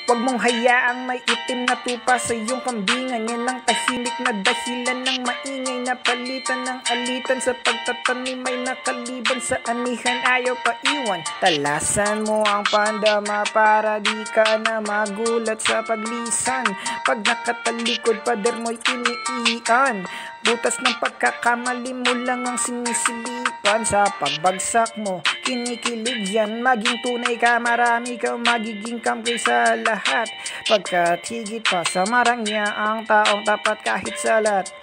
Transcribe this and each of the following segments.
Huwag mong hayaang may itim na tupa sa iyong kambingan. Yan ang tahimik na dahilan ng maingay na palitan ng alitan. Sa pagtatanim ay nakaliban sa anihan, ayaw pa iwan. Talasan mo ang pandama para di ka na magulat sa paglisan. Pag nakatalikod, pader mo'y iniian. Butas ng pagkakamali mo lang ang sinisilipan. Sa pagbagsak mo, kinikilig yan. Maging tunay ka, marami ka magiging kampi sa lahat. Pagkat higit pa sa marangya ang taong tapat kahit sa lahat.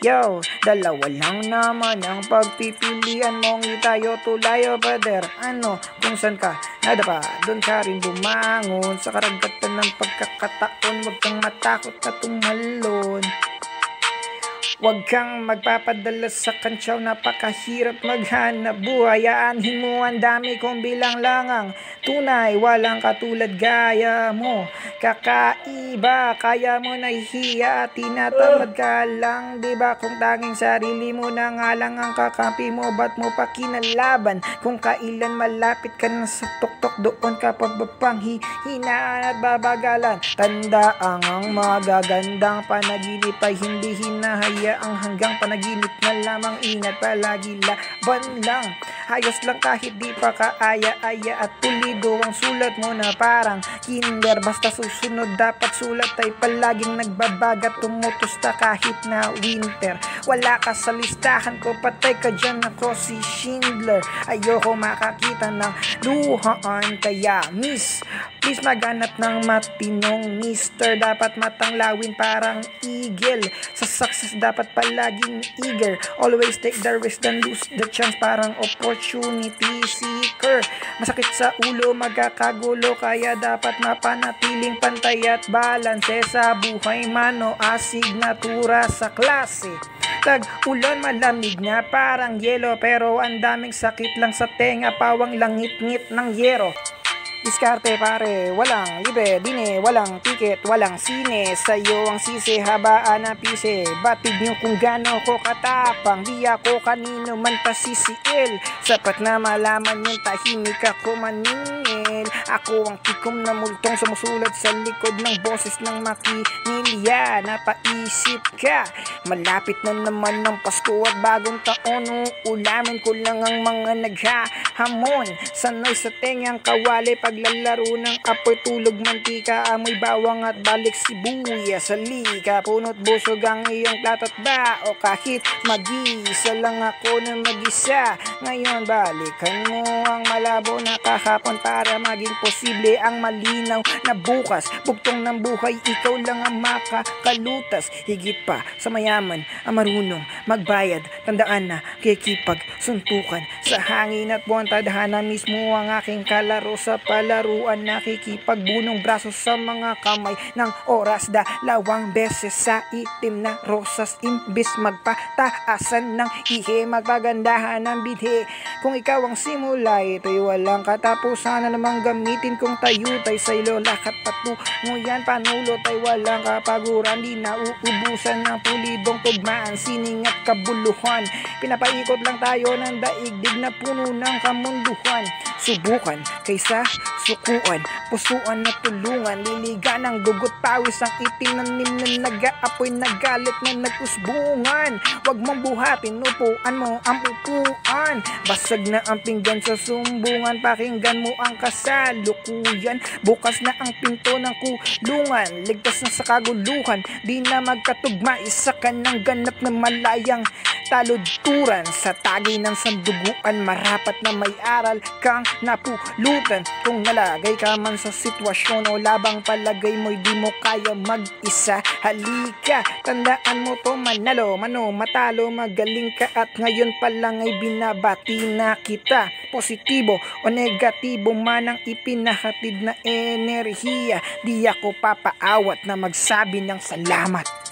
Yo, dalawa lang naman ang pagpipilian mong itayo tulayo pader. Ano, kung saan ka nadapa, doon ka rin bumangon. Sa karagatan ng pagkakataon, huwag kang matakot na tumalon. Huwag kang magpapadala sa kantsaw, napakahirap maghanap buhay. Aanhin mo ang dami kong bilang langang tunay, walang katulad gaya mo. Kakaiba, kaya mo nahihiya at tinatamad ka lang, diba? Kung tanging sarili mo na nga lang ang kakampi mo, ba't mo pa kinalaban? Kung kailan malapit ka na sa tuktok, doon ka pababang hinaan at babagalan. Tandaan ang magagandang panaginip ay hindi hinahayaan ang hanggang panaginip na lamang. Ingat palagi, laban lang, ayos lang kahit di pa kaaya-aya. At pulido ang sulat mo na parang kinder, basta susunod dapat sulat ay palaging nagbabagat. Tumutusta kahit na winter, wala ka sa listahan ko, patay ka dyan, ako si Schindler. Ayoko makakita ng luhaan, kaya miss, please maghanap ng matinong mister. Dapat matanglawin parang eagle, sa success dapat palaging eager. Always take the risk and lose the chance, parang opportunity seeker. Masakit sa ulo, magkakagulo, kaya dapat mapanatiling pantay at balanse sa buhay. Mano asignatura sa klase, tag-ulan malamig na parang yelo, pero ang daming sakit lang sa tenga, pawang langit-ngit ng yero. Diskarte pare, walang libre, dine, walang ticket, walang sine. Sa'yo ang sisi, habaan na pise. Batid nyo kung gano ko katapang, di ako kanino man pasisiil. Sapat na malaman yung tahimik ako maningil. Ako ang tikom na multong sumusulat sa likod ng boses ng makinilya. Napaisip ka, malapit na naman ng Pasko at bagong taon. Ulamin ko lang ang mga naghahamon. Sanoy sa tengang kawali, paglalaro ng apoy, tulog mantika, amoy bawang at balik sibuyas. Halika, punot busog ang iyong plato at bao. Kahit mag-isa lang ako na mag-isa, ngayon balikan mo ang malabo na kahapon para maging posible ang malinaw na bukas. Bugtong ng buhay, ikaw lang ang makakalutas. Higit pa sa mayaman ang marunong magbayad. Tandaan na kikipag suntukan sa hangin at buwan. Tadhana mismo ang aking kalaro sa palaruan. Nakikipagbunong braso sa mga kamay ng oras. Dalawang beses sa itim na rosas, imbis magpataasan ng ihe, magpagandahan ng bidhe. Kung ikaw ang simula, ito'y walang katapusan na namang gamitin kong tayutay sa ilola. Kapatungo yan, panulot ay walang kapaguran. Di na uubusan ng pulidong tugmaan, sining at kabuluhan. Pinapaikot lang tayo ng daigdig na puno ng kamunduhan. Subukan kaysa sukuan, pusuan na tulungan. Liligan ng dugot pawis ang itim ng nim na nag-aapoy, nagalit na nagusbungan. Huwag mong buhatin, upuan mo ang upuan. Basag na ang pinggan sa sumbungan, pakinggan mo ang kasalukuyan. Bukas na ang pinto ng kulungan, ligtas na sa kaguluhan. Di na magkatugma, isa ka ng ganap na malayang taludturan. Sa tagi ng sanduguan, marapat na may aral kang napulutan. Kung nalagay ka man sa sitwasyon o labang palagay mo'y di mo kaya mag-isa, halika, tandaan mo to, manalo, matalo, magaling ka. At ngayon pa lang ay binabati na kita. Positibo o negatibo man ang ipinahatid na enerhiya, di ako papaawat na magsabi ng salamat.